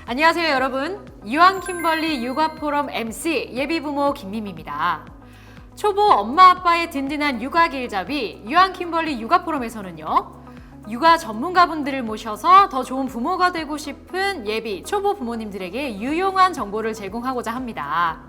안녕하세요 여러분. 유한 킴벌리 육아포럼 MC 예비부모 김미미입니다. 초보 엄마 아빠의 든든한 육아 길잡이 유한 킴벌리 육아포럼에서는요. 육아 전문가분들을 모셔서 더 좋은 부모가 되고 싶은 예비 초보 부모님들에게 유용한 정보를 제공하고자 합니다.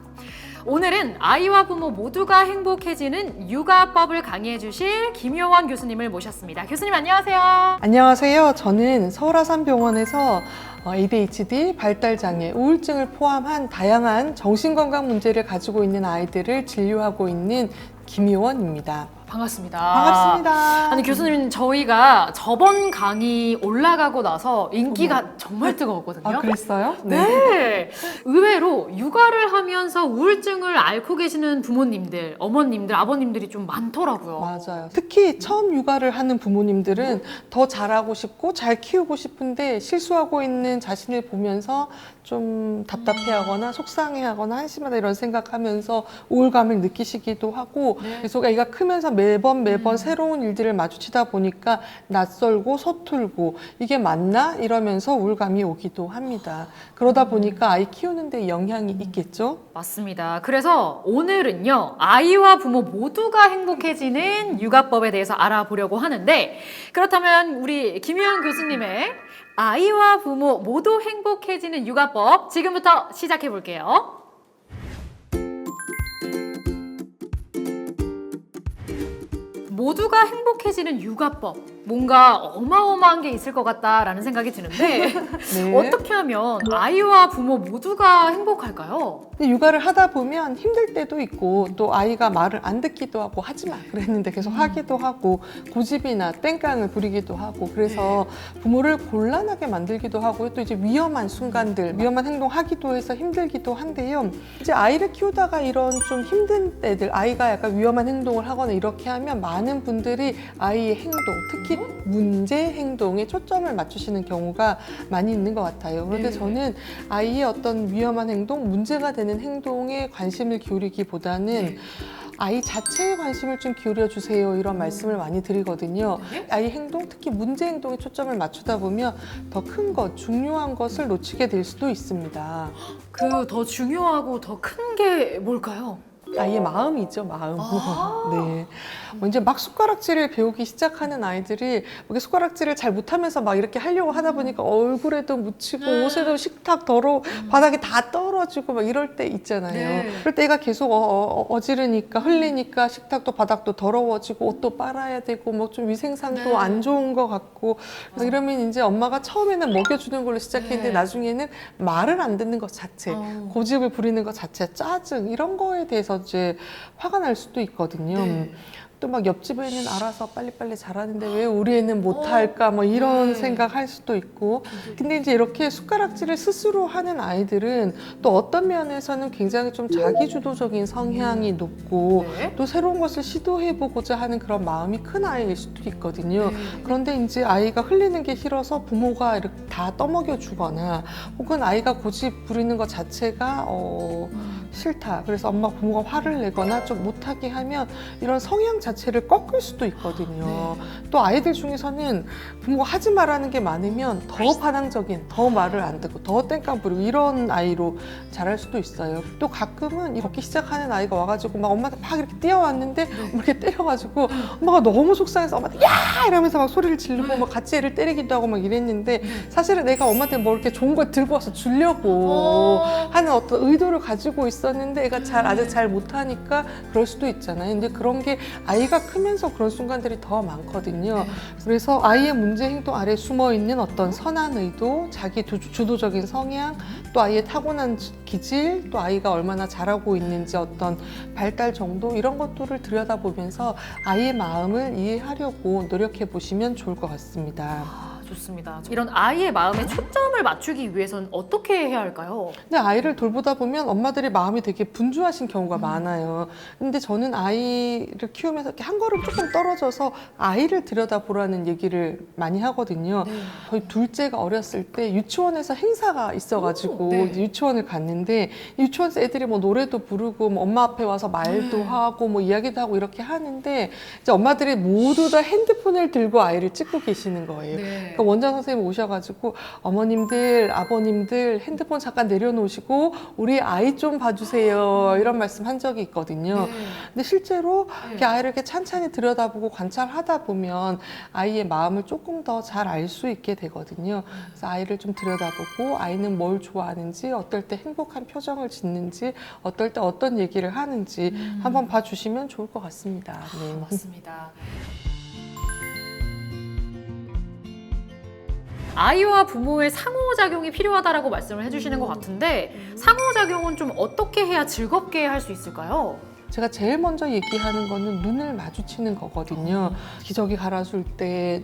오늘은 아이와 부모 모두가 행복해지는 육아법을 강의해 주실 김효원 교수님을 모셨습니다. 교수님 안녕하세요. 안녕하세요. 저는 서울아산병원에서 ADHD, 발달장애, 우울증을 포함한 다양한 정신건강 문제를 가지고 있는 아이들을 진료하고 있는 김효원입니다. 반갑습니다. 반갑습니다. 아니 교수님 저희가 저번 강의 올라가고 나서 인기가 정말 뜨거웠거든요. 아, 그랬어요? 네. 의외로 육아를 하면서 우울증을 앓고 계시는 부모님들, 어머님들, 아버님들이 좀 많더라고요. 맞아요. 특히 처음 육아를 하는 부모님들은 더 잘하고 싶고 잘 키우고 싶은데 실수하고 있는 자신을 보면서 좀 답답해하거나 속상해하거나 한심하다 이런 생각하면서 우울감을 느끼시기도 하고 그래서 애가 크면서 매번 새로운 일들을 마주치다 보니까 낯설고 서툴고 이게 맞나? 이러면서 우울감이 오기도 합니다. 그러다 보니까 아이 키우는데 영향이 있겠죠? 맞습니다. 그래서 오늘은요, 아이와 부모 모두가 행복해지는 육아법에 대해서 알아보려고 하는데, 그렇다면 우리 김효연 교수님의 아이와 부모 모두 행복해지는 육아법 지금부터 시작해 볼게요. 모두가 행복해지는 육아법. 뭔가 어마어마한 게 있을 것 같다라는 생각이 드는데 네. 어떻게 하면 아이와 부모 모두가 행복할까요? 근데 육아를 하다 보면 힘들 때도 있고 또 아이가 말을 안 듣기도 하고 하지 마 그랬는데 계속 하기도 하고 고집이나 땡깡을 부리기도 하고 그래서 부모를 곤란하게 만들기도 하고 또 이제 위험한 순간들 위험한 행동 하기도 해서 힘들기도 한데요. 이제 아이를 키우다가 이런 좀 힘든 때들 아이가 약간 위험한 행동을 하거나 이렇게 하면 많은 분들이 아이의 행동 특히 문제 행동에 초점을 맞추시는 경우가 많이 있는 것 같아요. 그런데 저는 아이의 어떤 위험한 행동, 문제가 되는 행동에 관심을 기울이기보다는 아이 자체에 관심을 좀 기울여 주세요 이런 말씀을 많이 드리거든요. 아이 행동, 특히 문제 행동에 초점을 맞추다 보면 더 큰 것, 중요한 것을 놓치게 될 수도 있습니다. 그 더 중요하고 더 큰 게 뭘까요? 아이의 마음이죠, 마음. 네. 이제 막 숟가락질을 배우기 시작하는 아이들이 이렇게 숟가락질을 잘 못하면서 막 이렇게 하려고 하다 보니까 얼굴에도 묻히고 옷에도 식탁 더러워 바닥에 다 떨어지고 막 이럴 때 있잖아요. 네. 그럴 때 애가 계속 어지르니까 흘리니까 식탁도 바닥도 더러워지고 옷도 빨아야 되고 뭐 좀 위생상도 안 좋은 것 같고 그래서 이러면 이제 엄마가 처음에는 먹여주는 걸로 시작했는데 나중에는 말을 안 듣는 것 자체, 고집을 부리는 것 자체, 짜증 이런 거에 대해서 이제 화가 날 수도 있거든요. 또 막 옆집 애는 알아서 빨리빨리 잘하는데 왜 우리 애는 못할까 뭐 이런 생각할 수도 있고 근데 이제 이렇게 숟가락질을 스스로 하는 아이들은 또 어떤 면에서는 굉장히 좀 자기주도적인 성향이 높고 또 새로운 것을 시도해보고자 하는 그런 마음이 큰 아이일 수도 있거든요. 그런데 이제 아이가 흘리는 게 싫어서 부모가 이렇게 다 떠먹여 주거나 혹은 아이가 고집 부리는 것 자체가 싫다. 그래서 엄마 부모가 화를 내거나 좀 못하게 하면 이런 성향 자체를 꺾을 수도 있거든요. 또 아이들 중에서는 부모가 하지 말라는 게 많으면 더 반항적인, 더 말을 안 듣고 더 땡깡 부리고 이런 아이로 자랄 수도 있어요. 또 가끔은 이렇게 시작하는 아이가 와가지고 막 엄마한테 막 이렇게 뛰어왔는데 이렇게 때려가지고 엄마가 너무 속상해서 엄마한테 야! 이러면서 막 소리를 지르고 막 같이 애를 때리기도 하고 막 이랬는데 사실은 내가 엄마한테 뭐 이렇게 좋은 걸 들고 와서 주려고 하는 어떤 의도를 가지고 있었는데 애가 아직 잘 못하니까 그럴 수도 있잖아요. 근데 그런 게 아이가 크면서 그런 순간들이 더 많거든요. 그래서 아이의 문제 행동 아래 숨어 있는 어떤 선한 의도, 자기 주도적인 성향, 또 아이의 타고난 기질, 또 아이가 얼마나 잘하고 있는지 어떤 발달 정도 이런 것들을 들여다보면서 아이의 마음을 이해하려고 노력해 보시면 좋을 것 같습니다. 좋습니다. 이런 아이의 마음에 초점을 맞추기 위해서는 어떻게 해야 할까요? 근데 아이를 돌보다 보면 엄마들이 마음이 되게 분주하신 경우가 많아요. 근데 저는 아이를 키우면서 이렇게 한 걸음 조금 떨어져서 아이를 들여다보라는 얘기를 많이 하거든요. 저희 둘째가 어렸을 때 유치원에서 행사가 있어가지고 이제 유치원을 갔는데 유치원에서 애들이 뭐 노래도 부르고 뭐 엄마 앞에 와서 말도 하고 뭐 이야기도 하고 이렇게 하는데 이제 엄마들이 모두 다 핸드폰을 들고 아이를 찍고 계시는 거예요. 그러니까 원장 선생님 오셔가지고 어머님들, 아버님들 핸드폰 잠깐 내려놓으시고 우리 아이 좀 봐주세요 이런 말씀 한 적이 있거든요. 근데 실제로 이렇게 아이를 이렇게 찬찬히 들여다보고 관찰하다 보면 아이의 마음을 조금 더 잘 알 수 있게 되거든요. 그래서 아이를 좀 들여다보고 아이는 뭘 좋아하는지, 어떨 때 행복한 표정을 짓는지, 어떨 때 어떤 얘기를 하는지 한번 봐주시면 좋을 것 같습니다. 네. 맞습니다. 아이와 부모의 상호작용이 필요하다라고 말씀을 해주시는 것 같은데 상호작용은 좀 어떻게 해야 즐겁게 할 수 있을까요? 제가 제일 먼저 얘기하는 거는 눈을 마주치는 거거든요. 기저귀 갈아줄 때,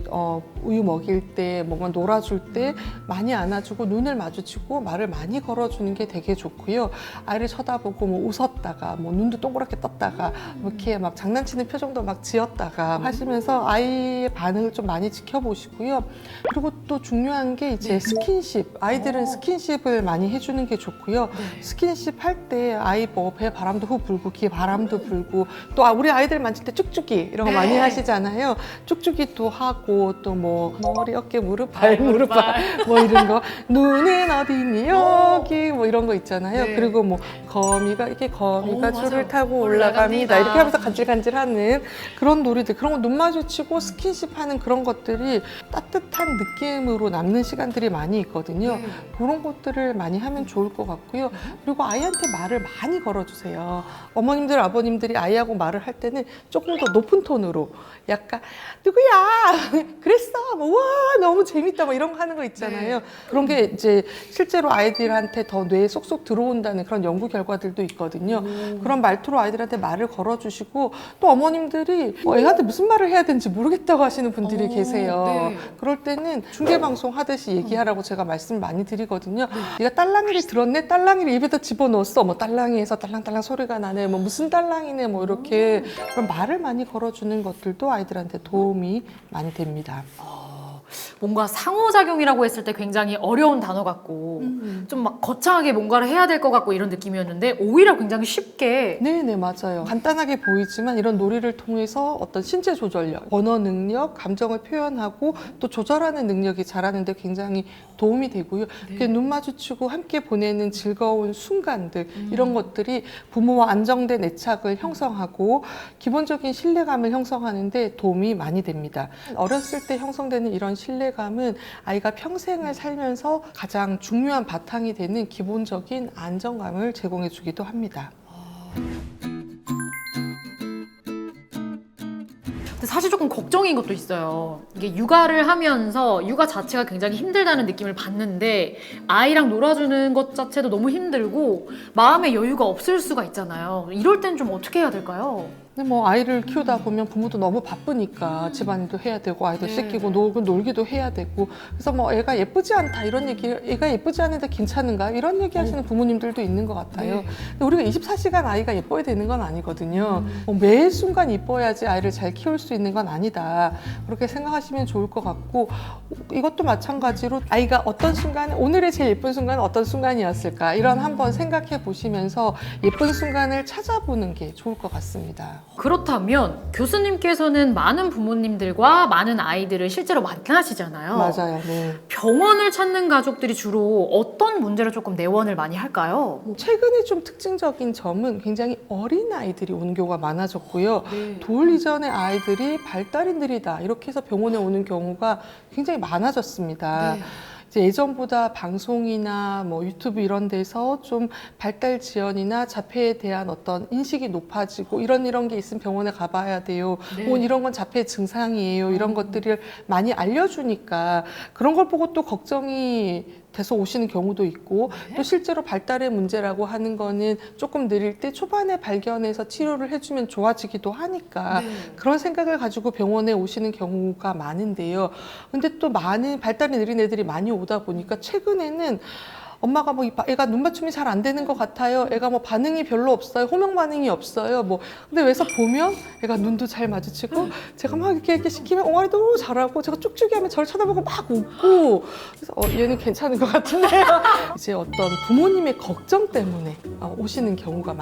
우유 먹일 때, 뭔가 놀아줄 때 많이 안아주고 눈을 마주치고 말을 많이 걸어주는 게 되게 좋고요. 아이를 쳐다보고 뭐 웃었다가, 뭐 눈도 동그랗게 떴다가, 뭐 이렇게 막 장난치는 표정도 막 지었다가 하시면서 아이의 반응을 좀 많이 지켜보시고요. 그리고 또 중요한 게 이제 스킨십. 아이들은 스킨십을 많이 해주는 게 좋고요. 스킨십 할 때 아이 뭐 배 바람도 후 불고 귀에 바람도 불고 또 우리 아이들 만질 때 쭉쭉이 이런 거 많이 하시잖아요. 쭉쭉이도 하고 또 뭐 머리, 어깨, 무릎, 발, 무릎, 발 뭐 이런 거 눈은 어디니 여기 뭐 이런 거 있잖아요. 그리고 뭐 거미가 줄을 타고 올라갑니다. 이렇게 하면서 간질간질하는 그런 놀이들, 그런 거 눈 마주치고 스킨십하는 그런 것들이 따뜻한 느낌으로 남는 시간들이 많이 있거든요. 그런 것들을 많이 하면 좋을 것 같고요. 그리고 아이한테 말을 많이 걸어주세요. 어머님들, 아버님들이 아이하고 말을 할 때는 조금 더 높은 톤으로 약간 누구야 그랬어 뭐, 와 너무 재밌다 뭐 이런 거 하는 거 있잖아요. 그런 게 이제 실제로 아이들한테 더 뇌에 쏙쏙 들어온다는 그런 연구 결과들도 있거든요. 그런 말투로 아이들한테 말을 걸어주시고 또 어머님들이 애한테 무슨 말을 해야 되는지 모르겠다고 하시는 분들이 계세요. 그럴 때는 중계방송 하듯이 얘기하라고 제가 말씀 많이 드리거든요. 네가 딸랑이를 들었네? 딸랑이를 입에다 집어넣었어. 뭐 딸랑이에서 딸랑딸랑 소리가 나네. 뭐 무슨 딸랑이네. 뭐 이렇게 그런 말을 많이 걸어주는 것들도 아이들한테 도움이 많이 됩니다. 뭔가 상호작용이라고 했을 때 굉장히 어려운 단어 같고 좀 막 거창하게 뭔가를 해야 될 것 같고 이런 느낌이었는데 오히려 굉장히 쉽게 네네 맞아요. 간단하게 보이지만 이런 놀이를 통해서 어떤 신체 조절력, 언어 능력, 감정을 표현하고 또 조절하는 능력이 자라는데 굉장히 도움이 되고요. 이렇게 눈 마주치고 함께 보내는 즐거운 순간들 이런 것들이 부모와 안정된 애착을 형성하고 기본적인 신뢰감을 형성하는데 도움이 많이 됩니다. 어렸을 때 형성되는 이런 신뢰감은 아이가 평생을 살면서 가장 중요한 바탕이 되는 기본적인 안정감을 제공해 주기도 합니다. 근데 사실 조금 걱정인 것도 있어요. 이게 육아를 하면서 육아 자체가 굉장히 힘들다는 느낌을 받는데 아이랑 놀아주는 것 자체도 너무 힘들고 마음의 여유가 없을 수가 있잖아요. 이럴 땐 좀 어떻게 해야 될까요? 근데 뭐 아이를 키우다 보면 부모도 너무 바쁘니까 집안일도 해야 되고 아이도 씻기고 놀기도 해야 되고 그래서 뭐 애가 예쁘지 않다 이런 얘기, 애가 예쁘지 않은데 괜찮은가 이런 얘기 하시는 부모님들도 있는 것 같아요. 근데 우리가 24시간 아이가 예뻐야 되는 건 아니거든요. 매 순간 이뻐야지 아이를 잘 키울 수 있는 건 아니다. 그렇게 생각하시면 좋을 것 같고 이것도 마찬가지로 아이가 어떤 순간에 오늘의 제일 예쁜 순간은 어떤 순간이었을까 이런 한번 생각해 보시면서 예쁜 순간을 찾아보는 게 좋을 것 같습니다. 그렇다면 교수님께서는 많은 부모님들과 많은 아이들을 실제로 만나시잖아요. 맞아요. 네. 병원을 찾는 가족들이 주로 어떤 문제로 조금 내원을 많이 할까요? 최근에 좀 특징적인 점은 굉장히 어린 아이들이 오는 경우가 많아졌고요. 돌 이전의 아이들이 발달이 느리다 이렇게 해서 병원에 오는 경우가 굉장히 많아졌습니다. 이제 예전보다 방송이나 뭐 유튜브 이런 데서 좀 발달 지연이나 자폐에 대한 어떤 인식이 높아지고 이런 게 있으면 병원에 가봐야 돼요. 이런 건 자폐 증상이에요. 이런 것들을 많이 알려주니까 그런 걸 보고 또 걱정이 돼서 오시는 경우도 있고 또 실제로 발달의 문제라고 하는 거는 조금 느릴 때 초반에 발견해서 치료를 해주면 좋아지기도 하니까 그런 생각을 가지고 병원에 오시는 경우가 많은데요. 근데 또 많은 발달이 느린 애들이 많이 오다 보니까 최근에는 엄마가 뭐 애가 눈 맞춤이 잘 안 되는 것 같아요. 애가 뭐 반응이 별로 없어요. 호명 반응이 없어요. 뭐 근데 왜서 보면 애가 눈도 잘 마주치고 제가 막 이렇게 시키면 옹알이도 너무 잘하고 제가 쭉쭉이 하면 저를 쳐다보고 막 웃고 그래서 얘는 괜찮은 것 같은데요. 이제 어떤 부모님의 걱정 때문에 오시는 경우가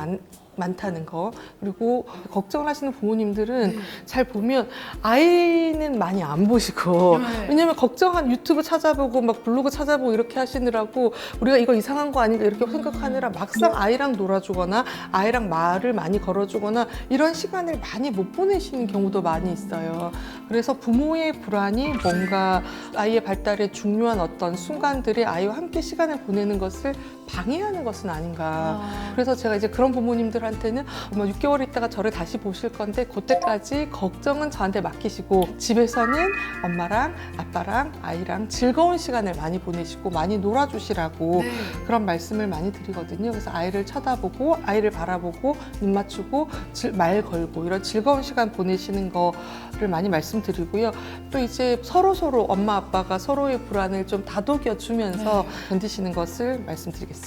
많다는 거. 그리고 걱정을 하시는 부모님들은 잘 보면 아이는 많이 안 보시고 왜냐면 걱정한 유튜브 찾아보고 막 블로그 찾아보고 이렇게 하시느라고 우리가 이거 이상한 거 아닌가 이렇게 생각하느라 막상 아이랑 놀아주거나 아이랑 말을 많이 걸어주거나 이런 시간을 많이 못 보내시는 경우도 많이 있어요. 그래서 부모의 불안이 뭔가 아이의 발달에 중요한 어떤 순간들에 아이와 함께 시간을 보내는 것을 방해하는 것은 아닌가. 그래서 제가 이제 그런 부모님들한테는 6개월 있다가 저를 다시 보실 건데 그때까지 걱정은 저한테 맡기시고 집에서는 엄마랑 아빠랑 아이랑 즐거운 시간을 많이 보내시고 많이 놀아주시라고 그런 말씀을 많이 드리거든요. 그래서 아이를 쳐다보고 아이를 바라보고 눈 맞추고 말 걸고 이런 즐거운 시간 보내시는 거를 많이 말씀드리고요. 또 이제 서로 엄마 아빠가 서로의 불안을 좀 다독여 주면서 견디시는 것을 말씀드리겠습니다.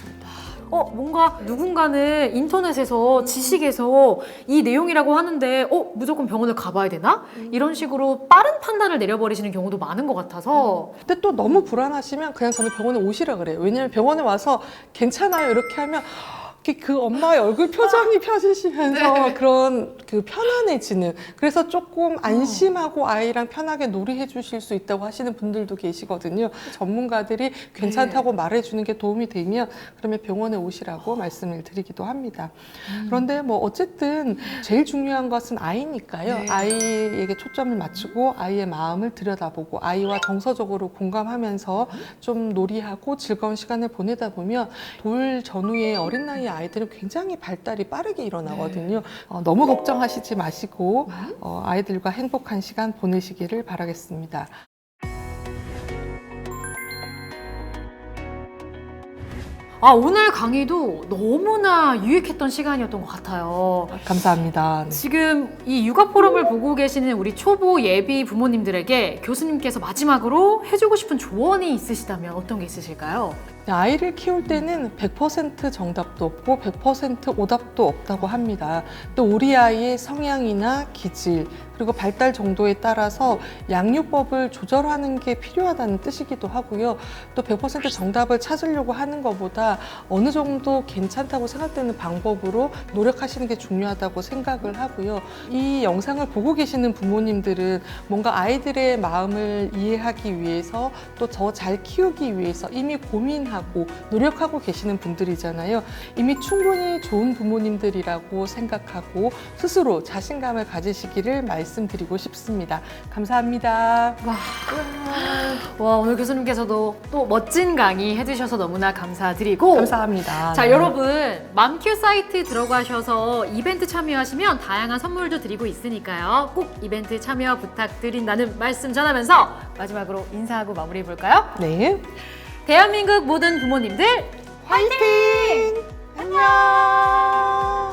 뭔가 누군가는 인터넷에서 지식에서 이 내용이라고 하는데 무조건 병원을 가봐야 되나? 이런 식으로 빠른 판단을 내려버리시는 경우도 많은 것 같아서 근데 또 너무 불안하시면 그냥 저는 병원에 오시라 그래요. 왜냐면 병원에 와서 괜찮아요 이렇게 하면 그 엄마의 얼굴 표정이 펴지시면서 그런 그 편안해지는 그래서 조금 안심하고 아이랑 편하게 놀이해 주실 수 있다고 하시는 분들도 계시거든요. 전문가들이 괜찮다고 말해주는 게 도움이 되면 그러면 병원에 오시라고 말씀을 드리기도 합니다. 그런데 뭐 어쨌든 제일 중요한 것은 아이니까요. 아이에게 초점을 맞추고 아이의 마음을 들여다보고 아이와 정서적으로 공감하면서 좀 놀이하고 즐거운 시간을 보내다 보면 돌 전후의 어린 나이의 아이들은 굉장히 발달이 빠르게 일어나거든요. 너무 걱정하시지 마시고 아이들과 행복한 시간 보내시기를 바라겠습니다. 오늘 강의도 너무나 유익했던 시간이었던 것 같아요. 감사합니다. 지금 이 육아 포럼을 보고 계시는 우리 초보 예비 부모님들에게 교수님께서 마지막으로 해주고 싶은 조언이 있으시다면 어떤 게 있으실까요? 아이를 키울 때는 100% 정답도 없고 100% 오답도 없다고 합니다. 또 우리 아이의 성향이나 기질 그리고 발달 정도에 따라서 양육법을 조절하는 게 필요하다는 뜻이기도 하고요. 또 100% 정답을 찾으려고 하는 것보다 어느 정도 괜찮다고 생각되는 방법으로 노력하시는 게 중요하다고 생각을 하고요. 이 영상을 보고 계시는 부모님들은 뭔가 아이들의 마음을 이해하기 위해서 또 더 잘 키우기 위해서 이미 고민하고 노력하고 계시는 분들이잖아요. 이미 충분히 좋은 부모님들이라고 생각하고 스스로 자신감을 가지시기를 말씀드리고 싶습니다. 감사합니다. 와, 오늘 교수님께서도 또 멋진 강의 해주셔서 너무나 감사드리고 감사합니다. 자, 여러분 맘큐 사이트 들어가셔서 이벤트 참여하시면 다양한 선물도 드리고 있으니까요. 꼭 이벤트 참여 부탁드린다는 말씀 전하면서 마지막으로 인사하고 마무리해 볼까요? 네. 대한민국 모든 부모님들 화이팅! 안녕!